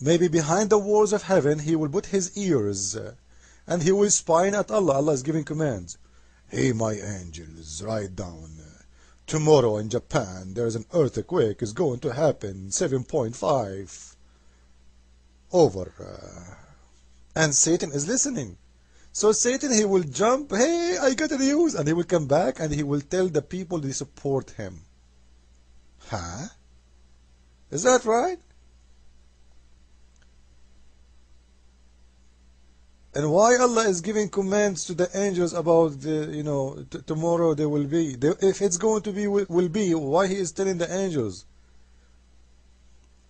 Maybe behind the walls of heaven he will put his ears and he will spying at Allah. Allah is giving commands. Hey, my angels, write down. Tomorrow in Japan there is an earthquake is going to happen 7.5 over. And Satan is listening. So Satan, he will jump, hey, I got the news, and he will come back and he will tell the people they support him. Huh? Is that right? And why Allah is giving commands to the angels about the, tomorrow there will be. If it's going to be, will be, why He is telling the angels?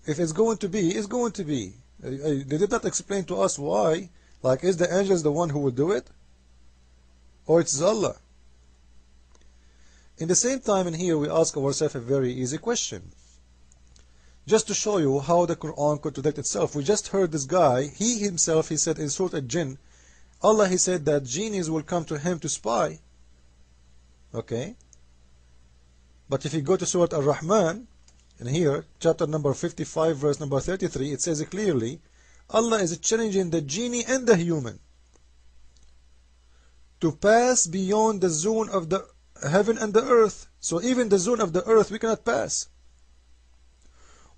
If it's going to be, it's going to be. They did not explain to us why. Like, is the angels the one who will do it? Or it's Allah? In the same time, in here, we ask ourselves a very easy question. Just to show you how the Quran contradicts itself. We just heard this guy, he himself, he said in Surah Al-Jinn, Allah, he said that genies will come to him to spy. Okay? But if you go to Surah Al-Rahman, in here, chapter number 55, verse number 33, it says clearly, Allah is challenging the genie and the human to pass beyond the zone of the heaven and the earth. So even the zone of the earth we cannot pass.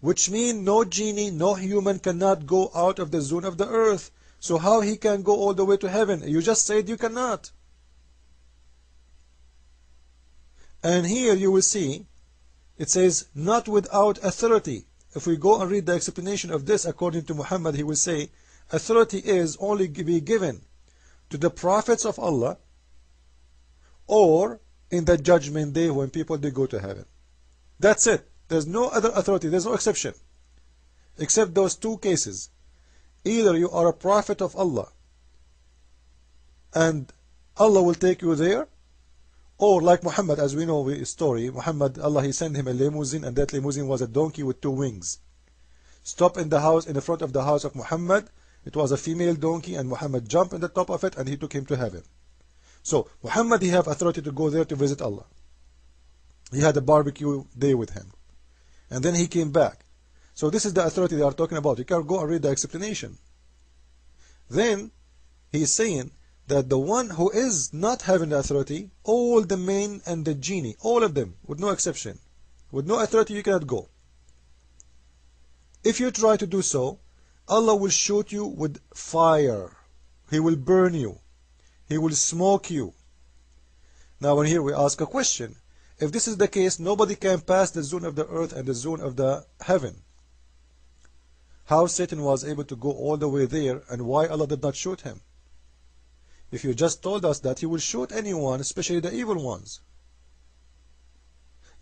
Which means no genie, no human cannot go out of the zone of the earth. So how he can go all the way to heaven? You just said you cannot. And here you will see, it says, not without authority. If we go and read the explanation of this, according to Muhammad, he will say, authority is only be given to the prophets of Allah or in the judgment day when people they go to heaven. That's it. There's no other authority. There's no exception. Except those two cases. Either you are a prophet of Allah and Allah will take you there, or like Muhammad, as we know the story, Muhammad, Allah, He sent him a limousine, and that limousine was a donkey with 2 wings. Stop in the house, in the front of the house of Muhammad. It was a female donkey, and Muhammad jumped on the top of it, and he took him to heaven. So Muhammad, he have authority to go there to visit Allah. He had a barbecue day with him, and then he came back. So this is the authority they are talking about. You can go and read the explanation. Then he is saying that the one who is not having the authority, all the men and the genie, all of them, with no exception, with no authority, you cannot go. If you try to do so, Allah will shoot you with fire. He will burn you. He will smoke you. Now, in here we ask a question. If this is the case, nobody can pass the zone of the earth and the zone of the heaven. How Satan was able to go all the way there, and why Allah did not shoot him? If you just told us that He will shoot anyone, especially the evil ones.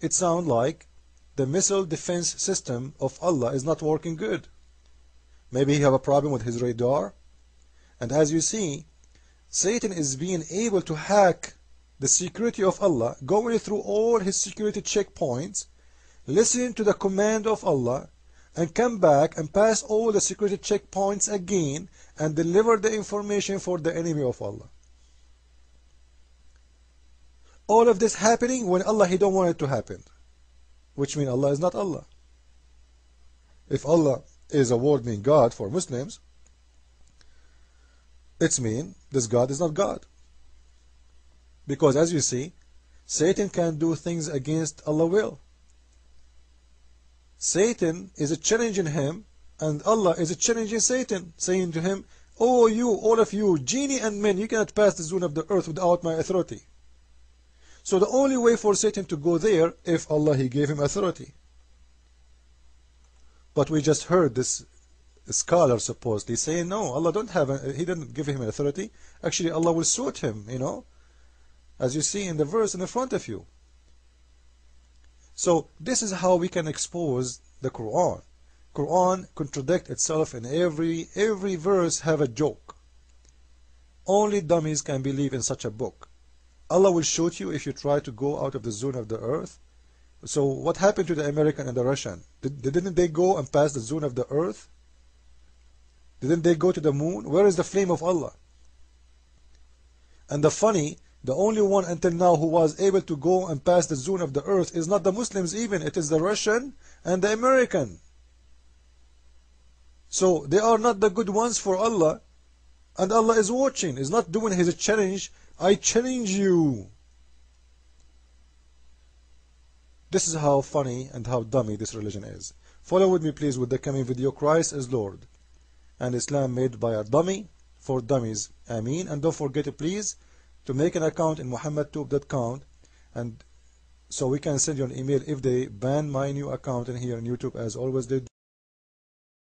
It sounds like the missile defense system of Allah is not working good. Maybe He have a problem with his radar. And as you see, Satan is being able to hack the security of Allah, going through all his security checkpoints, listening to the command of Allah, and come back and pass all the security checkpoints again and deliver the information for the enemy of Allah. All of this happening when Allah, He don't want it to happen, which means Allah is not Allah. If Allah is a word-meaning God for Muslims, it means this God is not God. Because as you see, Satan can do things against Allah's will. Satan is challenging him, and Allah is challenging Satan, saying to him, oh, you, all of you, genie and men, you cannot pass the zone of the earth without my authority. So the only way for Satan to go there, if Allah, He gave him authority. But we just heard this scholar supposedly saying, no, Allah don't have, He didn't give him authority. Actually, Allah will shoot him, as you see in the verse in the front of you. So this is how we can expose the Quran. Quran contradicts itself, in every verse have a joke. Only dummies can believe in such a book. Allah will shoot you if you try to go out of the zone of the earth. So what happened to the American and the Russian? Didn't they go and pass the zone of the earth? Didn't they go to the moon? Where is the flame of Allah? And the only one until now who was able to go and pass the zone of the earth is not the Muslims even, it is the Russian and the American. So they are not the good ones for Allah, and Allah is watching. He's not doing his challenge. I challenge you. This is how funny and how dummy this religion is. Follow with me please with the coming video. Christ is Lord, and Islam made by a dummy for dummies. Ameen. And don't forget please to make an account in muhammadtube.com, and so we can send you an email if they ban my new account in here on YouTube as always they do.